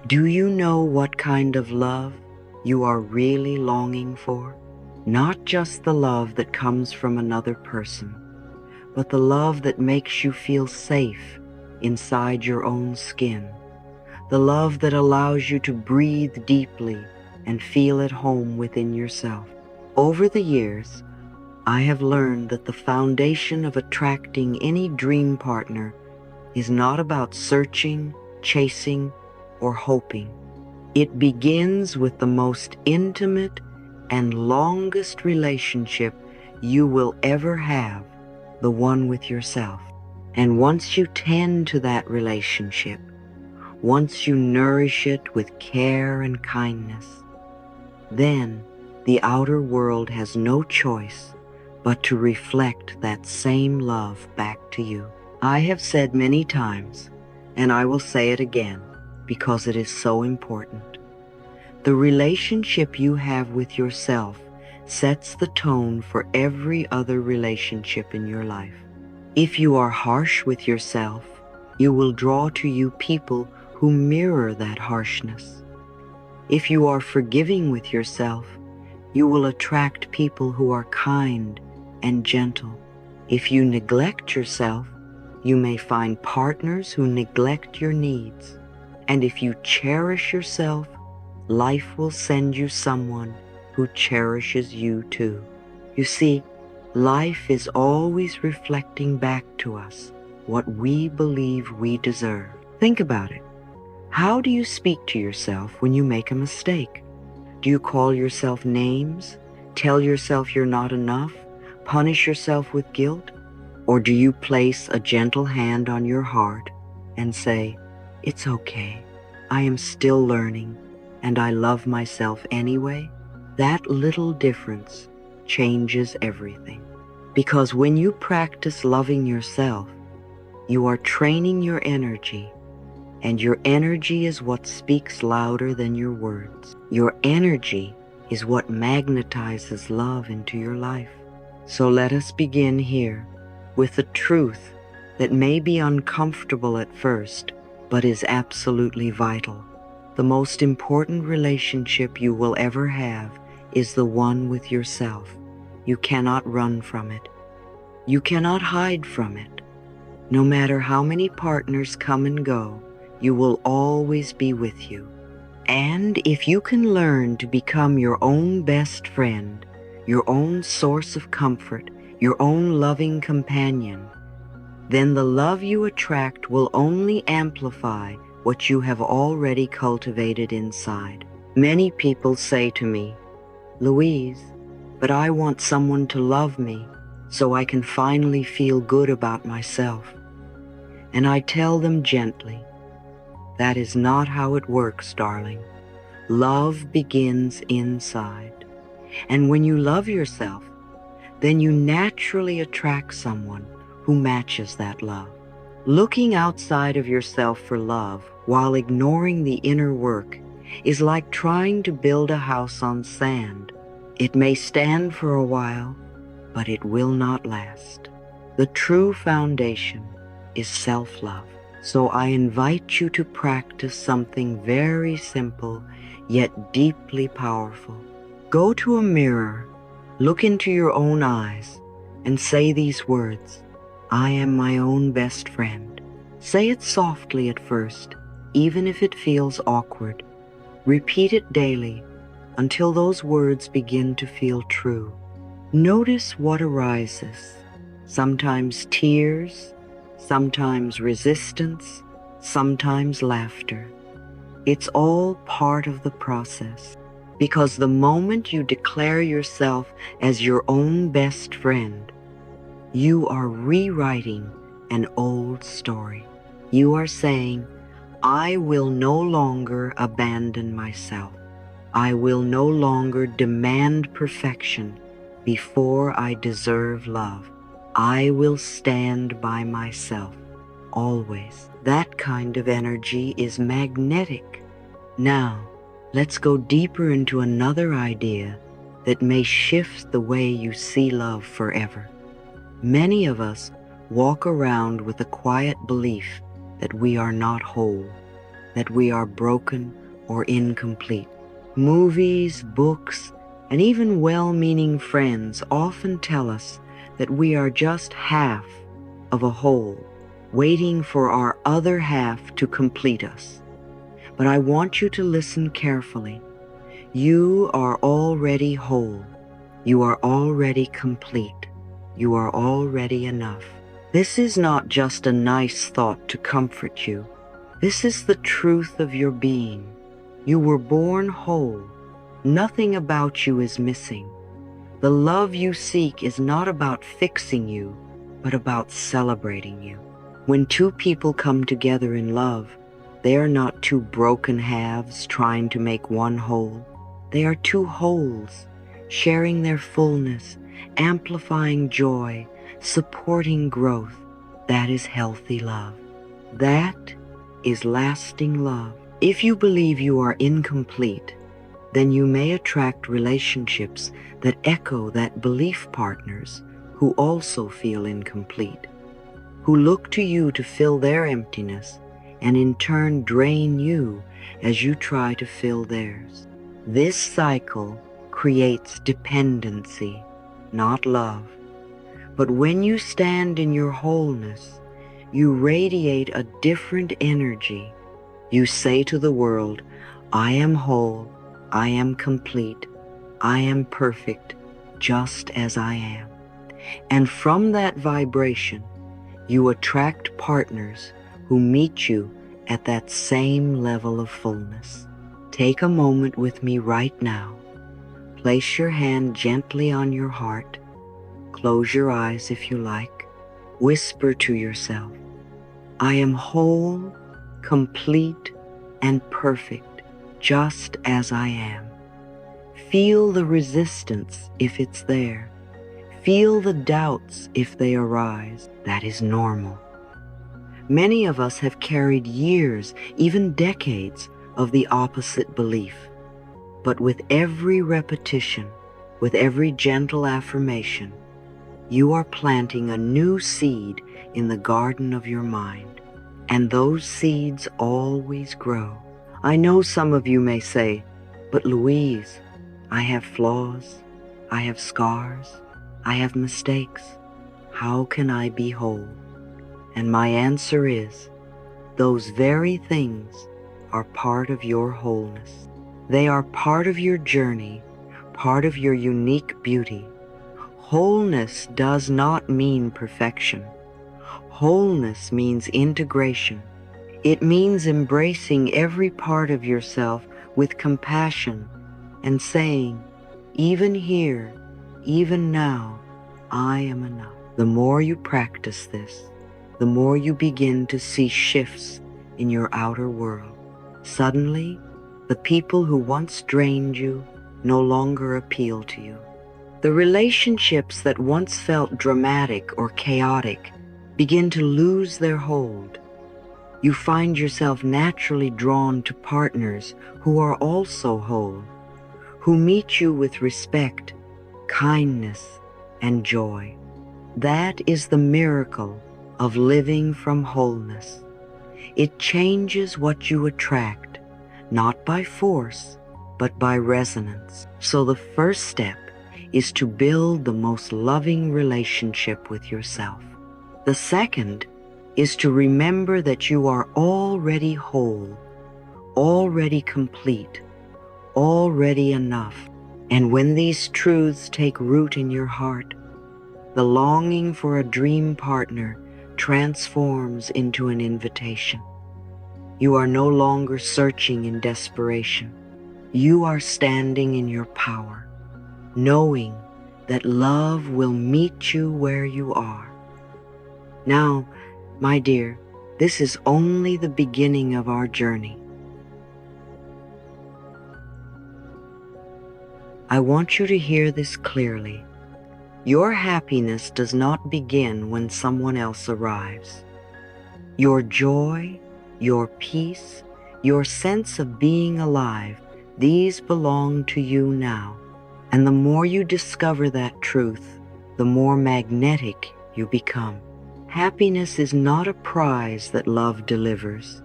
Do you know what kind of love you are really longing for? Not just the love that comes from another person, but the love that makes you feel safe inside your own skin. The love that allows you to breathe deeply and feel at home within yourself. Over the years, I have learned that the foundation of attracting any dream partner is not about searching, chasing, or hoping. It begins with the most intimate and longest relationship you will ever have, the one with yourself. And once you tend to that relationship, once you nourish it with care and kindness, then the outer world has no choice but to reflect that same love back to you. I have said many times, and I will say it again because it is so important. The relationship you have with yourself sets the tone for every other relationship in your life. If you are harsh with yourself, you will draw to you people who mirror that harshness. If you are forgiving with yourself, you will attract people who are kind and gentle. If you neglect yourself, you may find partners who neglect your needs. And if you cherish yourself, life will send you someone who cherishes you too. You see, life is always reflecting back to us what we believe we deserve. Think about it. How do you speak to yourself when you make a mistake? Do you call yourself names, tell yourself you're not enough, punish yourself with guilt? Or do you place a gentle hand on your heart and say, "It's okay, I am still learning, and I love myself anyway"? That little difference changes everything. Because when you practice loving yourself, you are training your energy, and your energy is what speaks louder than your words. Your energy is what magnetizes love into your life. So let us begin here with the truth that may be uncomfortable at first, but is absolutely vital. The most important relationship you will ever have is the one with yourself. You cannot run from it. You cannot hide from it. No matter how many partners come and go, you will always be with you. And if you can learn to become your own best friend, your own source of comfort, your own loving companion, then the love you attract will only amplify what you have already cultivated inside. Many people say to me, "Louise, but I want someone to love me so I can finally feel good about myself." And I tell them gently, that is not how it works, darling. Love begins inside. And when you love yourself, then you naturally attract someone who matches that love. Looking outside of yourself for love while ignoring the inner work is like trying to build a house on sand. It may stand for a while, but it will not last. The true foundation is self-love. So I invite you to practice something very simple yet deeply powerful. Go to a mirror, look into your own eyes, and say these words, "I am my own best friend." Say it softly at first, even if it feels awkward. Repeat it daily until those words begin to feel true. Notice what arises. Sometimes tears, sometimes resistance, sometimes laughter. It's all part of the process, because the moment you declare yourself as your own best friend, you are rewriting an old story. You are saying, "I will no longer abandon myself. I will no longer demand perfection before I deserve love. I will stand by myself, always." That kind of energy is magnetic. Now, let's go deeper into another idea that may shift the way you see love forever. Many of us walk around with a quiet belief that we are not whole, that we are broken or incomplete. Movies, books, and even well-meaning friends often tell us that we are just half of a whole, waiting for our other half to complete us. But I want you to listen carefully. You are already whole. You are already complete. You are already enough. This is not just a nice thought to comfort you. This is the truth of your being. You were born whole. Nothing about you is missing. The love you seek is not about fixing you, but about celebrating you. When two people come together in love, they are not two broken halves trying to make one whole. They are two wholes, sharing their fullness, amplifying joy, supporting growth. That is healthy love. That is lasting love. If you believe you are incomplete, then you may attract relationships that echo that belief, partners who also feel incomplete, who look to you to fill their emptiness and in turn drain you as you try to fill theirs. This cycle creates dependency, not love. But when you stand in your wholeness, you radiate a different energy. You say to the world, I am whole, I am complete, I am perfect, just as I am. And from that vibration, you attract partners who meet you at that same level of fullness. Take a moment with me right now. Place your hand gently on your heart. Close your eyes if you like. Whisper to yourself, I am whole, complete, and perfect, just as I am. Feel the resistance if it's there. Feel the doubts if they arise. That is normal. Many of us have carried years, even decades, of the opposite belief. But with every repetition, with every gentle affirmation, you are planting a new seed in the garden of your mind. And those seeds always grow. I know some of you may say, but Louise, I have flaws, I have scars, I have mistakes. How can I be whole? And my answer is, those very things are part of your wholeness. They are part of your journey, part of your unique beauty. Wholeness does not mean perfection. Wholeness means integration. It means embracing every part of yourself with compassion and saying, even here, even now, I am enough. The more you practice this, the more you begin to see shifts in your outer world. Suddenly, the people who once drained you no longer appeal to you. The relationships that once felt dramatic or chaotic begin to lose their hold. You find yourself naturally drawn to partners who are also whole, who meet you with respect, kindness, and joy. That is the miracle of living from wholeness. It changes what you attract, not by force, but by resonance. So the first step is to build the most loving relationship with yourself. The second is to remember that you are already whole, already complete, already enough. And when these truths take root in your heart, the longing for a dream partner transforms into an invitation. You are no longer searching in desperation. You are standing in your power, knowing that love will meet you where you are. Now, my dear, this is only the beginning of our journey. I want you to hear this clearly. Your happiness does not begin when someone else arrives. Your joy, your peace, your sense of being alive, these belong to you now. And the more you discover that truth, the more magnetic you become. Happiness is not a prize that love delivers.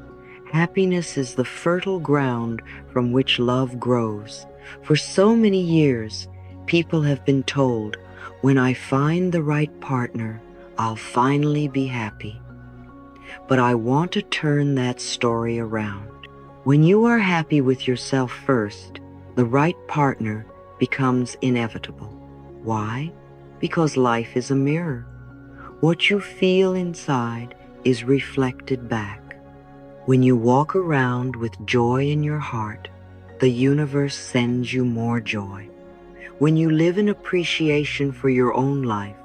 Happiness is the fertile ground from which love grows. For so many years, people have been told, when I find the right partner, I'll finally be happy. But I want to turn that story around. When you are happy with yourself first, the right partner becomes inevitable. Why? Because life is a mirror. What you feel inside is reflected back. When you walk around with joy in your heart, the universe sends you more joy. When you live in appreciation for your own life,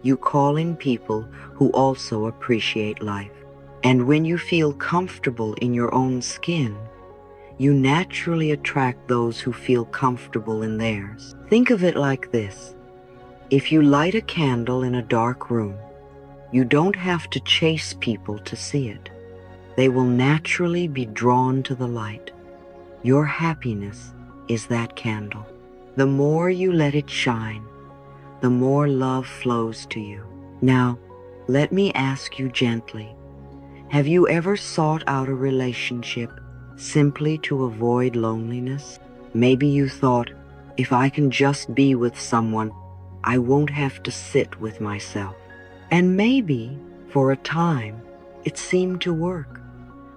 you call in people who also appreciate life. And when you feel comfortable in your own skin, you naturally attract those who feel comfortable in theirs. Think of it like this. If you light a candle in a dark room, you don't have to chase people to see it. They will naturally be drawn to the light. Your happiness is that candle. The more you let it shine, the more love flows to you. Now, let me ask you gently, have you ever sought out a relationship simply to avoid loneliness? Maybe you thought, if I can just be with someone, I won't have to sit with myself. And maybe, for a time, it seemed to work.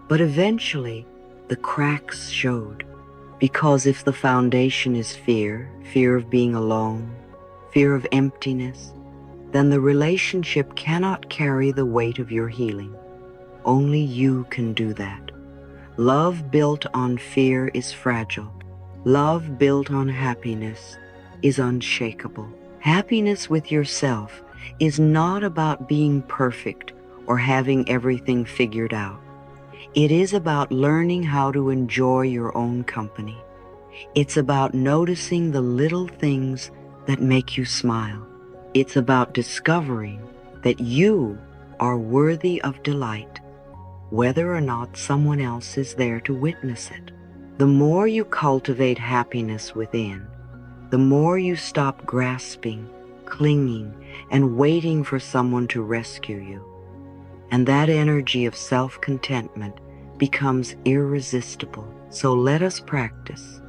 But eventually, the cracks showed. Because if the foundation is fear of being alone, fear of emptiness, then the relationship cannot carry the weight of your healing. Only you can do that. Love built on fear is fragile. Love built on happiness is unshakable. Happiness with yourself is not about being perfect or having everything figured out. It is about learning how to enjoy your own company. It's about noticing the little things that make you smile. It's about discovering that you are worthy of delight, whether or not someone else is there to witness it. The more you cultivate happiness within, the more you stop grasping, clinging, and waiting for someone to rescue you. And that energy of self-contentment becomes irresistible. So let us practice.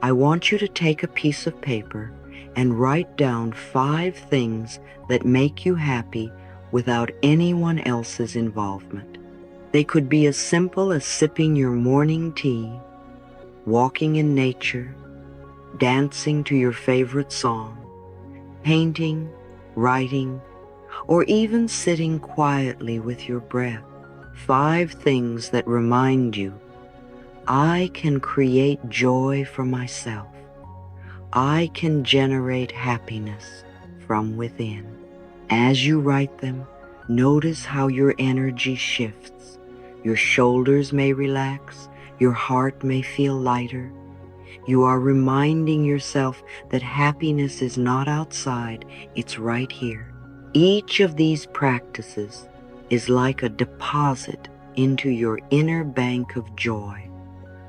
I want you to take a piece of paper and write down 5 things that make you happy without anyone else's involvement. They could be as simple as sipping your morning tea, walking in nature, dancing to your favorite song, painting, writing, or even sitting quietly with your breath. 5 things that remind you, I can create joy for myself. I can generate happiness from within. As you write them, notice how your energy shifts. Your shoulders may relax, your heart may feel lighter. You are reminding yourself that happiness is not outside, it's right here. Each of these practices is like a deposit into your inner bank of joy.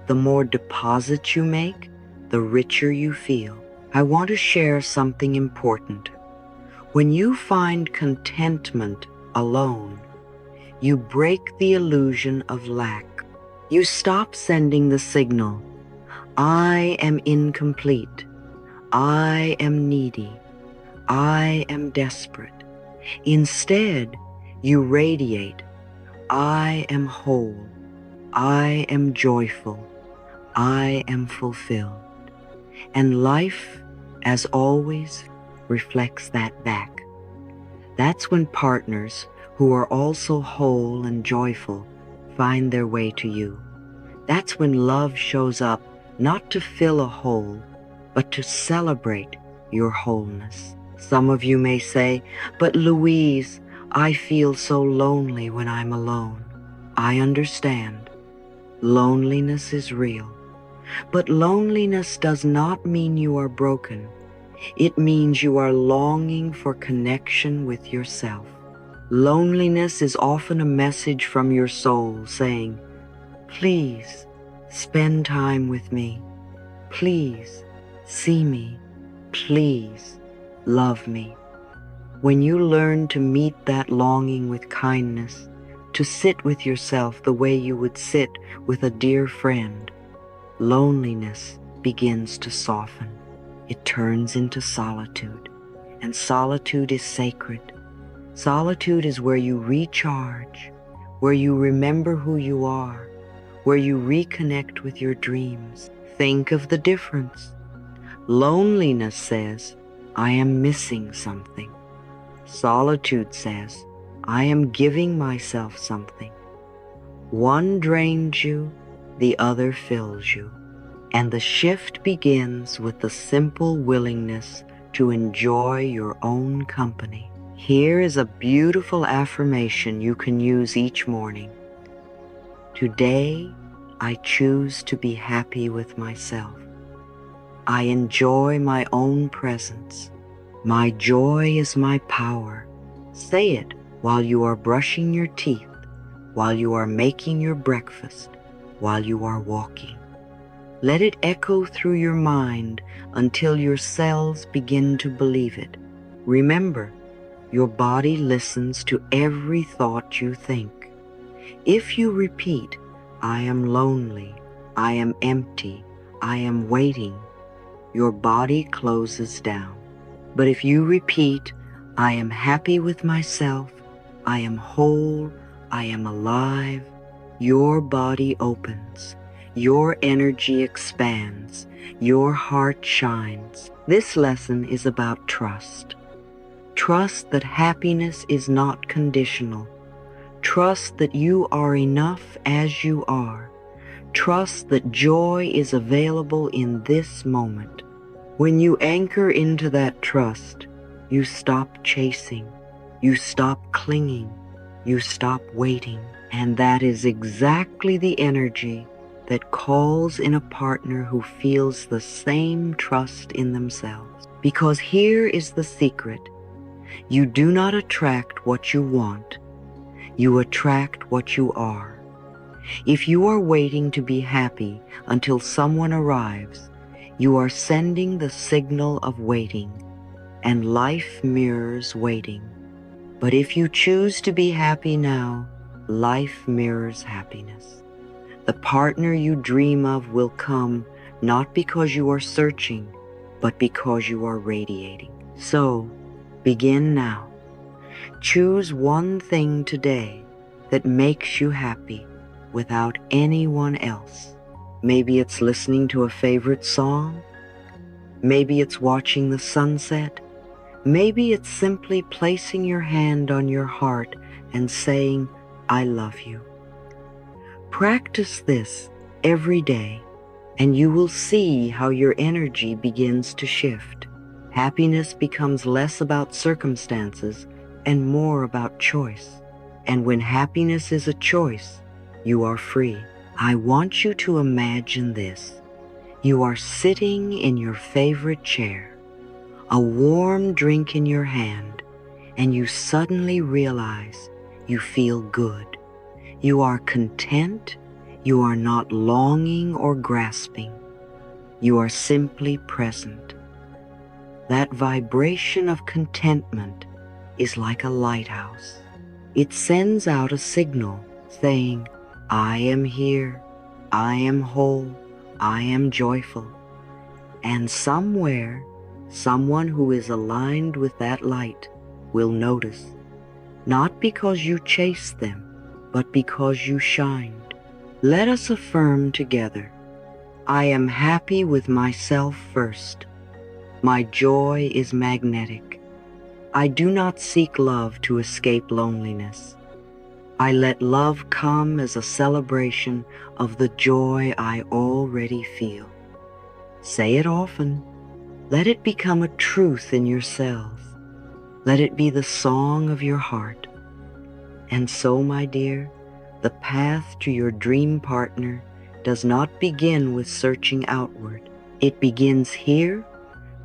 The more deposits you make, the richer you feel. I want to share something important. When you find contentment alone, you break the illusion of lack. You stop sending the signal, I am incomplete, I am needy, I am desperate. Instead, you radiate, I am whole, I am joyful, I am fulfilled. And life, as always, reflects that back. That's when partners who are also whole and joyful find their way to you. That's when love shows up not to fill a hole, but to celebrate your wholeness. Some of you may say, but Louise, I feel so lonely when I'm alone. I understand. Loneliness is real. But loneliness does not mean you are broken. It means you are longing for connection with yourself. Loneliness is often a message from your soul saying, please spend time with me. Please see me. Please love me. When you learn to meet that longing with kindness, to sit with yourself the way you would sit with a dear friend, loneliness begins to soften. It turns into solitude, and solitude is sacred. Solitude is where you recharge, where you remember who you are, where you reconnect with your dreams. Think of the difference. Loneliness says, I am missing something. Solitude says, I am giving myself something. One drains you, the other fills you. And the shift begins with the simple willingness to enjoy your own company. Here is a beautiful affirmation you can use each morning. Today, I choose to be happy with myself. I enjoy my own presence. My joy is my power. Say it while you are brushing your teeth, while you are making your breakfast, while you are walking. Let it echo through your mind until your cells begin to believe it. Remember, your body listens to every thought you think. If you repeat, I am lonely, I am empty, I am waiting, your body closes down. But if you repeat, I am happy with myself, I am whole, I am alive, your body opens. Your energy expands, your heart shines. This lesson is about trust. Trust that happiness is not conditional. Trust that you are enough as you are. Trust that joy is available in this moment. When you anchor into that trust, you stop chasing, you stop clinging, you stop waiting. And that is exactly the energy that calls in a partner who feels the same trust in themselves. Because here is the secret. You do not attract what you want. You attract what you are. If you are waiting to be happy until someone arrives, you are sending the signal of waiting, and life mirrors waiting. But if you choose to be happy now, life mirrors happiness. The partner you dream of will come not because you are searching, but because you are radiating. So, begin now. Choose one thing today that makes you happy without anyone else. Maybe it's listening to a favorite song. Maybe it's watching the sunset. Maybe it's simply placing your hand on your heart and saying, I love you. Practice this every day, and you will see how your energy begins to shift. Happiness becomes less about circumstances and more about choice. And when happiness is a choice, you are free. I want you to imagine this. You are sitting in your favorite chair, a warm drink in your hand, and you suddenly realize you feel good. You are content. You are not longing or grasping. You are simply present. That vibration of contentment is like a lighthouse. It sends out a signal saying, I am here, I am whole, I am joyful. And somewhere, someone who is aligned with that light will notice, not because you chased them, but because you shined. Let us affirm together, I am happy with myself first. My joy is magnetic. I do not seek love to escape loneliness. I let love come as a celebration of the joy I already feel. Say it often. Let it become a truth in your cells. Let it be the song of your heart. And so, my dear, the path to your dream partner does not begin with searching outward. It begins here,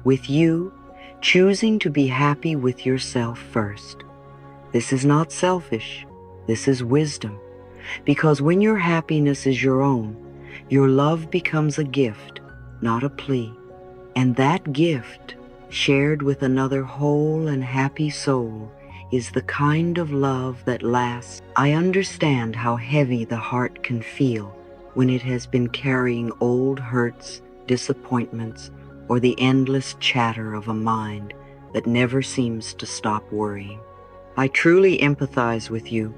with you choosing to be happy with yourself first. This is not selfish. This is wisdom. Because when your happiness is your own, your love becomes a gift, not a plea. And that gift, shared with another whole and happy soul, is the kind of love that lasts. I understand how heavy the heart can feel when it has been carrying old hurts, disappointments, or the endless chatter of a mind that never seems to stop worrying. I truly empathize with you,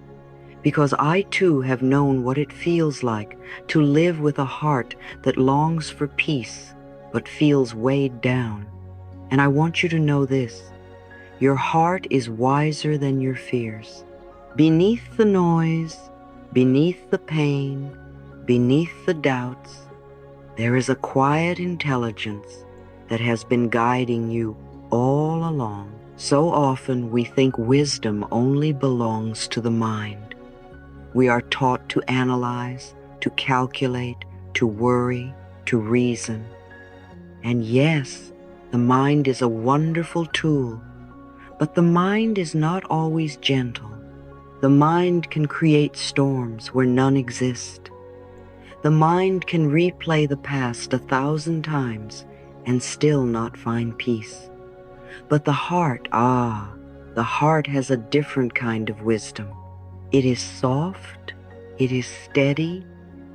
because I too have known what it feels like to live with a heart that longs for peace but feels weighed down. And I want you to know this: your heart is wiser than your fears. Beneath the noise, beneath the pain, beneath the doubts, there is a quiet intelligence that has been guiding you all along. So often we think wisdom only belongs to the mind. We are taught to analyze, to calculate, to worry, to reason. And yes, the mind is a wonderful tool, but the mind is not always gentle. The mind can create storms where none exist. The mind can replay the past 1,000 times and still not find peace. But the heart has a different kind of wisdom. It is soft, it is steady,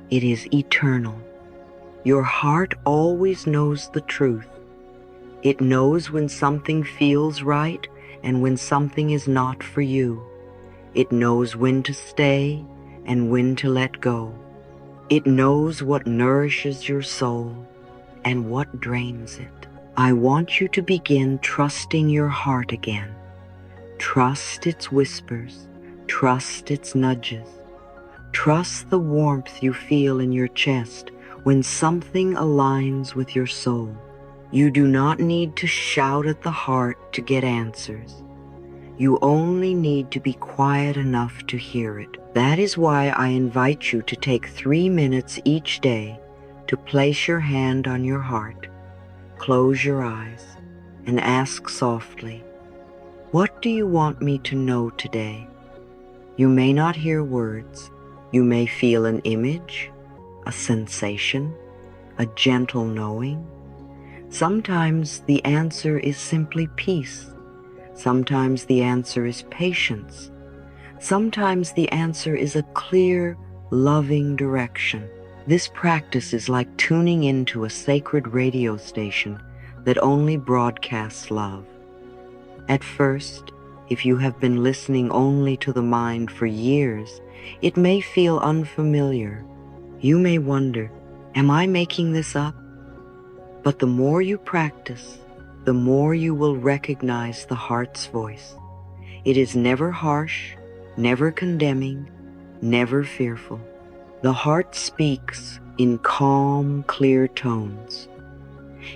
it is eternal. Your heart always knows the truth. It knows when something feels right and when something is not for you. It knows when to stay and when to let go. It knows what nourishes your soul and what drains it. I want you to begin trusting your heart again. Trust its whispers. Trust its nudges. Trust the warmth you feel in your chest when something aligns with your soul. You do not need to shout at the heart to get answers. You only need to be quiet enough to hear it. That is why I invite you to take 3 minutes each day to place your hand on your heart, close your eyes, and ask softly, "What do you want me to know today?" You may not hear words. You may feel an image, a sensation, a gentle knowing. Sometimes the answer is simply peace. Sometimes the answer is patience. Sometimes the answer is a clear, loving direction. This practice is like tuning into a sacred radio station that only broadcasts love. At first, if you have been listening only to the mind for years, it may feel unfamiliar. You may wonder, am I making this up? But the more you practice, the more you will recognize the heart's voice. It is never harsh, never condemning, never fearful. The heart speaks in calm, clear tones.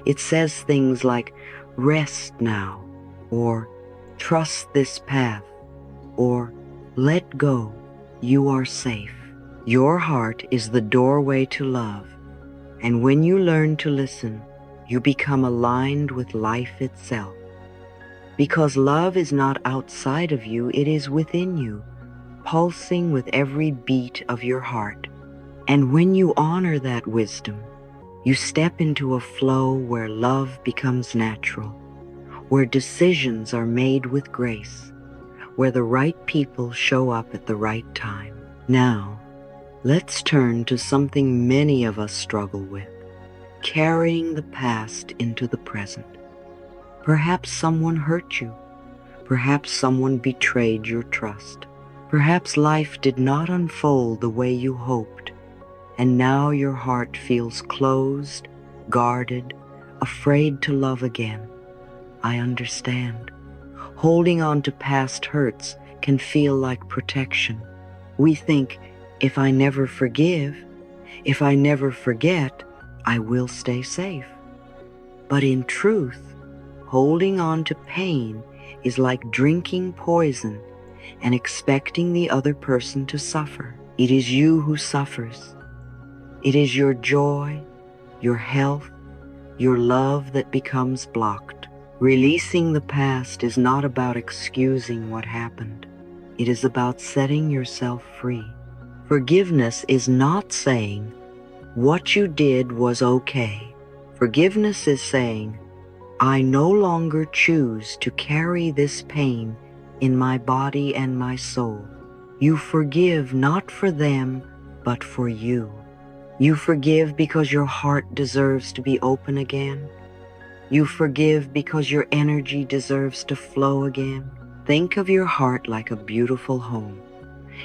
It says things like, "Rest now," or "Trust this path," or "Let go, you are safe." Your heart is the doorway to love, and when you learn to listen, you become aligned with life itself. Because love is not outside of you, it is within you, pulsing with every beat of your heart. And when you honor that wisdom, you step into a flow where love becomes natural, where decisions are made with grace, where the right people show up at the right time. Now, let's turn to something many of us struggle with: carrying the past into the present. Perhaps someone hurt you. Perhaps someone betrayed your trust. Perhaps life did not unfold the way you hoped, and now your heart feels closed, guarded, afraid to love again. I understand. Holding on to past hurts can feel like protection. We think, if I never forgive, if I never forget, I will stay safe. But in truth, holding on to pain is like drinking poison and expecting the other person to suffer. It is you who suffers. It is your joy, your health, your love that becomes blocked. Releasing the past is not about excusing what happened. It is about setting yourself free. Forgiveness is not saying, "What you did was okay." Forgiveness is saying, "I no longer choose to carry this pain in my body and my soul. You forgive not for them, but for you. You forgive because your heart deserves to be open again. You forgive because your energy deserves to flow again. Think of your heart like a beautiful home.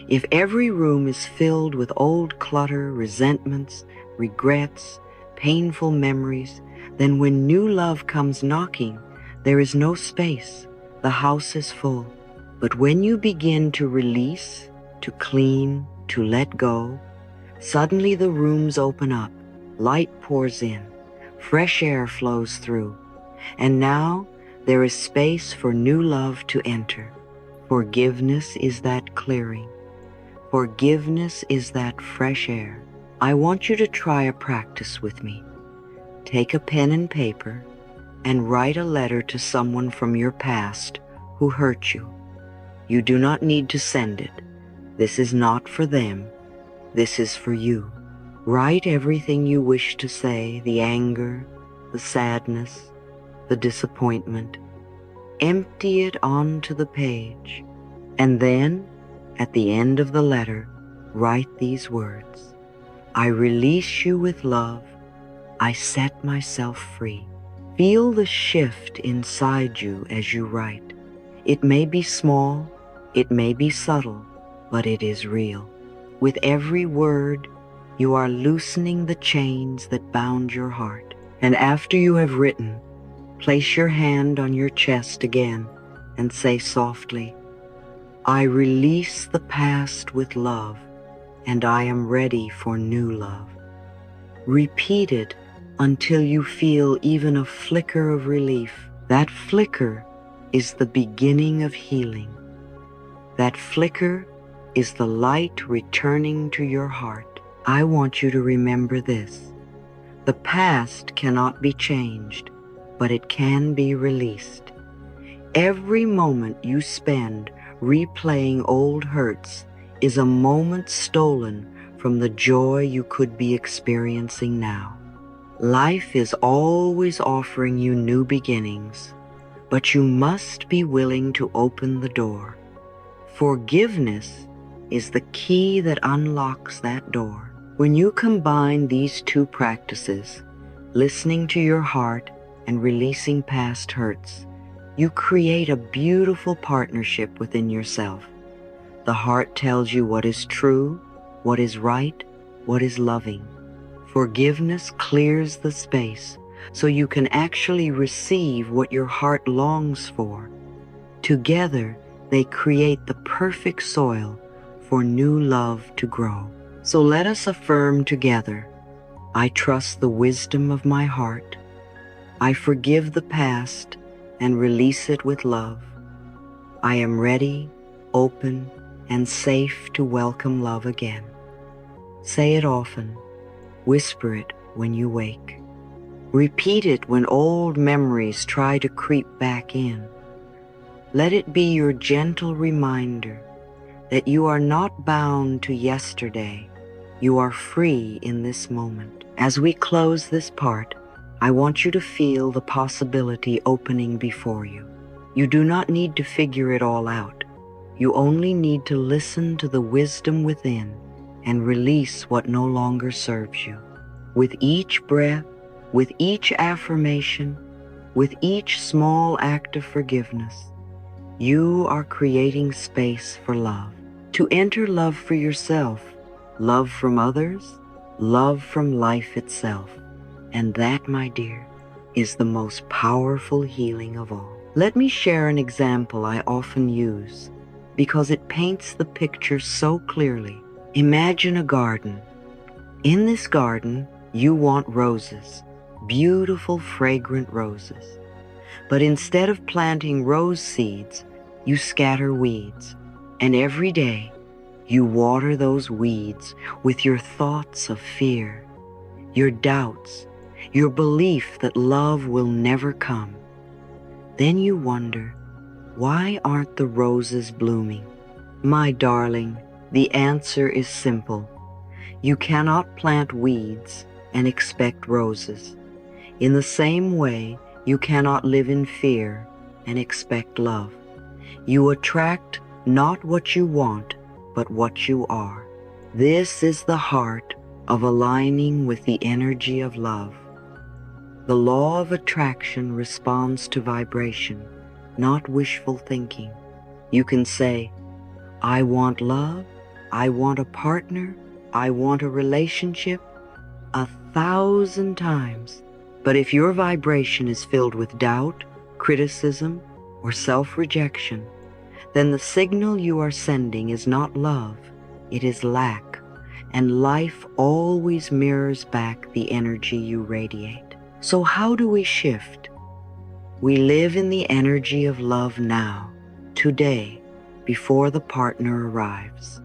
If every room is filled with old clutter, resentments, regrets, painful memories, then when new love comes knocking, there is no space. The house is full. But when you begin to release, to clean, to let go, suddenly the rooms open up, light pours in, fresh air flows through, and now there is space for new love to enter. Forgiveness is that clearing. Forgiveness is that fresh air. I want you to try a practice with me. Take a pen and paper and write a letter to someone from your past who hurt you. You do not need to send it. This is not for them. This is for you. Write everything you wish to say, the anger, the sadness, the disappointment. Empty it onto the page. And then, at the end of the letter, write these words. I release you with love. I set myself free. Feel the shift inside you as you write. It may be small, it may be subtle, but it is real. With every word, you are loosening the chains that bound your heart. And after you have written, place your hand on your chest again and say softly, I release the past with love, and I am ready for new love. Repeat it until you feel even a flicker of relief. That flicker is the beginning of healing. That flicker is the light returning to your heart. I want you to remember this. The past cannot be changed, but it can be released. Every moment you spend replaying old hurts is a moment stolen from the joy you could be experiencing now. Life is always offering you new beginnings, but you must be willing to open the door. Forgiveness is the key that unlocks that door. When you combine these two practices, listening to your heart and releasing past hurts, you create a beautiful partnership within yourself. The heart tells you what is true, what is right, what is loving. Forgiveness clears the space so you can actually receive what your heart longs for. Together, they create the perfect soil for new love to grow. So let us affirm together, I trust the wisdom of my heart. I forgive the past and release it with love. I am ready, open, and safe to welcome love again. Say it often. Whisper it when you wake. Repeat it when old memories try to creep back in. Let it be your gentle reminder that you are not bound to yesterday. You are free in this moment. As we close this part, I want you to feel the possibility opening before you. You do not need to figure it all out. You only need to listen to the wisdom within and release what no longer serves you. With each breath, with each affirmation, with each small act of forgiveness, you are creating space for love. To enter love for yourself, love from others, love from life itself. And that, my dear, is the most powerful healing of all. Let me share an example I often use because it paints the picture so clearly. Imagine a garden. In this garden, you want roses, beautiful, fragrant roses. But instead of planting rose seeds, you scatter weeds. And every day, you water those weeds with your thoughts of fear, your doubts, your belief that love will never come. Then you wonder, why aren't the roses blooming? My darling, the answer is simple. You cannot plant weeds and expect roses. In the same way, you cannot live in fear and expect love. You attract not what you want, but what you are. This is the heart of aligning with the energy of love. The law of attraction responds to vibration, not wishful thinking. You can say, I want love, I want a partner, I want a relationship, 1,000 times. But if your vibration is filled with doubt, criticism, or self-rejection, then the signal you are sending is not love, it is lack, and life always mirrors back the energy you radiate. So how do we shift? We live in the energy of love now, today, before the partner arrives.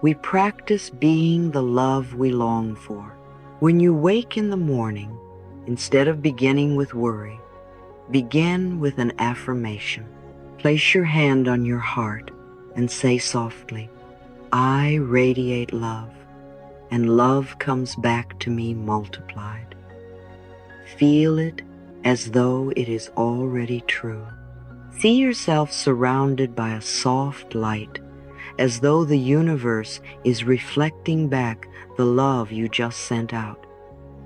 We practice being the love we long for. When you wake in the morning, instead of beginning with worry, begin with an affirmation. Place your hand on your heart and say softly, I radiate love, and love comes back to me multiplied. Feel it as though it is already true. See yourself surrounded by a soft light, as though the universe is reflecting back the love you just sent out,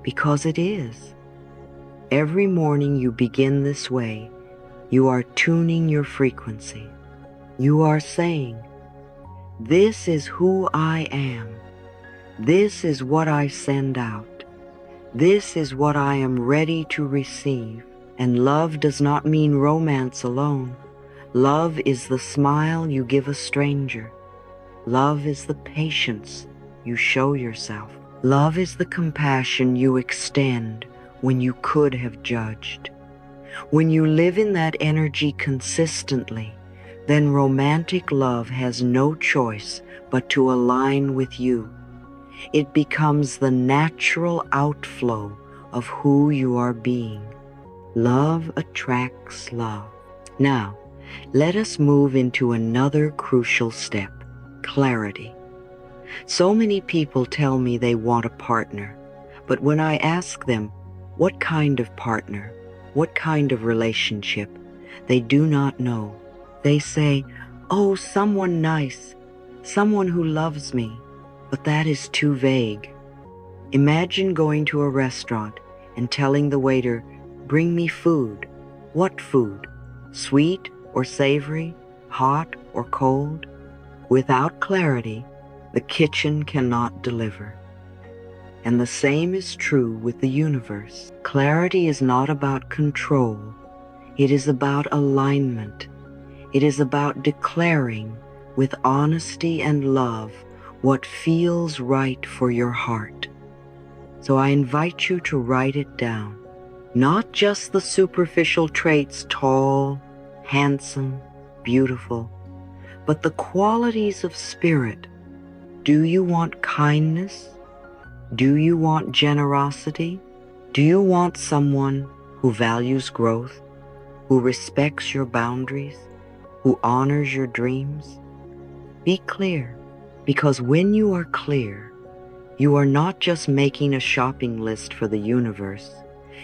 because it is. Every morning you begin this way, you are tuning your frequency. You are saying, this is who I am. This is what I send out. This is what I am ready to receive. And love does not mean romance alone. Love is the smile you give a stranger. Love is the patience you show yourself. Love is the compassion you extend when you could have judged. When you live in that energy consistently, then romantic love has no choice but to align with you. It becomes the natural outflow of who you are being. Love attracts love. Now, let us move into another crucial step, clarity. So many people tell me they want a partner, but when I ask them, what kind of partner, what kind of relationship, they do not know. They say, oh, someone nice, someone who loves me, but that is too vague. Imagine going to a restaurant and telling the waiter, bring me food. What food? Sweet or savory, hot or cold? Without clarity, the kitchen cannot deliver. And the same is true with the universe. Clarity is not about control. It is about alignment. It is about declaring with honesty and love what feels right for your heart. So I invite you to write it down. Not just the superficial traits, tall, handsome, beautiful, but the qualities of spirit. Do you want kindness? Do you want generosity? Do you want someone who values growth, who respects your boundaries, who honors your dreams? Be clear, because when you are clear, you are not just making a shopping list for the universe.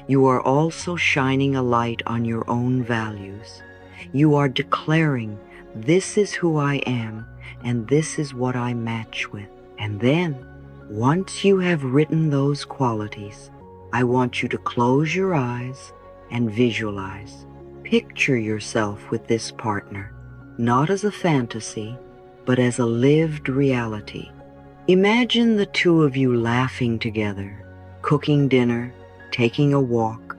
You are also shining a light on your own values. You are declaring, this is who I am, and this is what I match with. And then, once you have written those qualities, I want you to close your eyes and visualize. Picture yourself with this partner, not as a fantasy, but as a lived reality. Imagine the two of you laughing together, cooking dinner, taking a walk,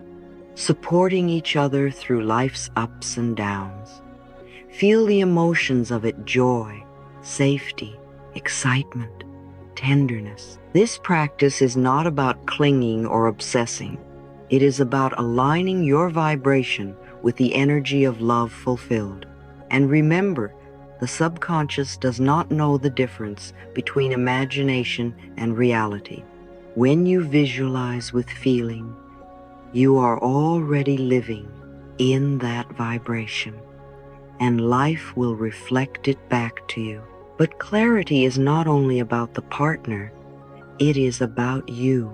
supporting each other through life's ups and downs. Feel the emotions of it: joy, safety, excitement, tenderness. This practice is not about clinging or obsessing. It is about aligning your vibration with the energy of love fulfilled. And remember, the subconscious does not know the difference between imagination and reality. When you visualize with feeling, you are already living in that vibration, and life will reflect it back to you. But clarity is not only about the partner, it is about you.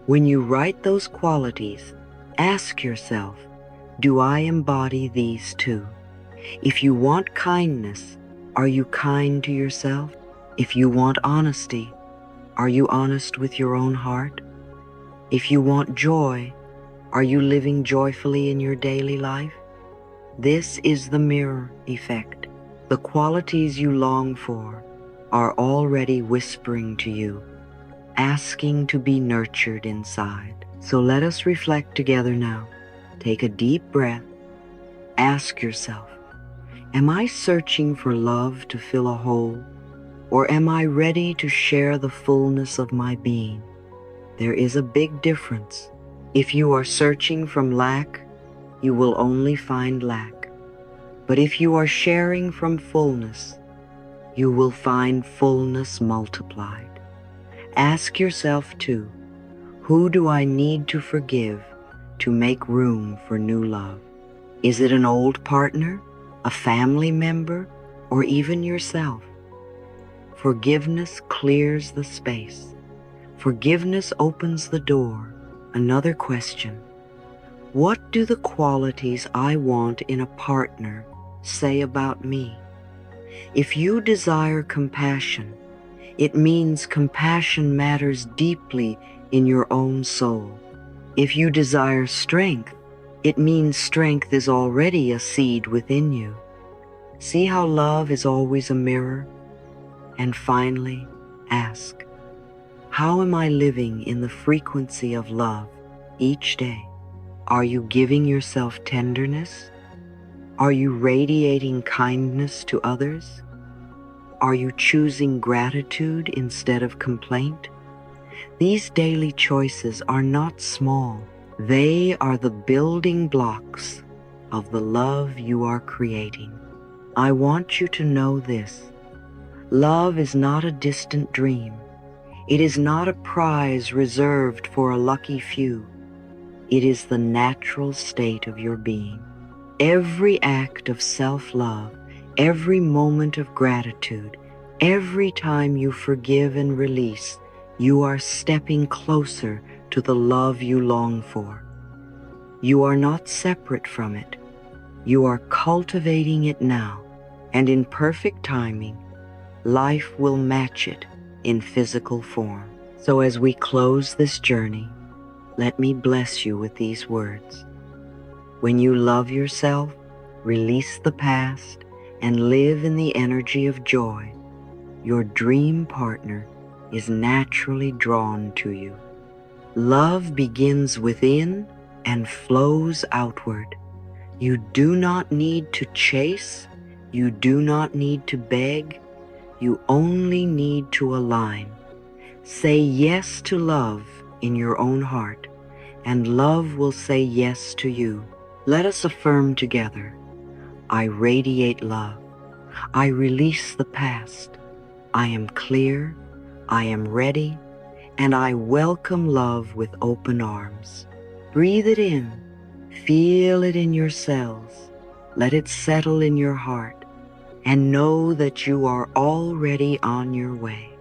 When you write those qualities, ask yourself, do I embody these too? If you want kindness, are you kind to yourself? If you want honesty, are you honest with your own heart? If you want joy, are you living joyfully in your daily life? This is the mirror effect. The qualities you long for are already whispering to you, asking to be nurtured inside. So let us reflect together now. Take a deep breath. Ask yourself, am I searching for love to fill a hole, or am I ready to share the fullness of my being? There is a big difference. If you are searching from lack, you will only find lack. But if you are sharing from fullness, you will find fullness multiplied. Ask yourself too, who do I need to forgive to make room for new love? Is it an old partner, a family member, or even yourself? Forgiveness clears the space. Forgiveness opens the door. Another question: what do the qualities I want in a partner say about me? If you desire compassion, it means compassion matters deeply in your own soul. If you desire strength, it means strength is already a seed within you. See how love is always a mirror? And finally, ask, how am I living in the frequency of love each day? Are you giving yourself tenderness? Are you radiating kindness to others? Are you choosing gratitude instead of complaint? These daily choices are not small. They are the building blocks of the love you are creating. I want you to know this. Love is not a distant dream. It is not a prize reserved for a lucky few. It is the natural state of your being. Every act of self-love, every moment of gratitude, every time you forgive and release, you are stepping closer to the love you long for. You are not separate from it. You are cultivating it now, and in perfect timing, life will match it in physical form. So as we close this journey, let me bless you with these words. When you love yourself, release the past, and live in the energy of joy, your dream partner is naturally drawn to you. Love begins within and flows outward. You do not need to chase. You do not need to beg. You only need to align. Say yes to love in your own heart, and love will say yes to you. Let us affirm together. I radiate love. I release the past. I am clear. I am ready. And I welcome love with open arms. Breathe it in. Feel it in your cells. Let it settle in your heart. And know that you are already on your way.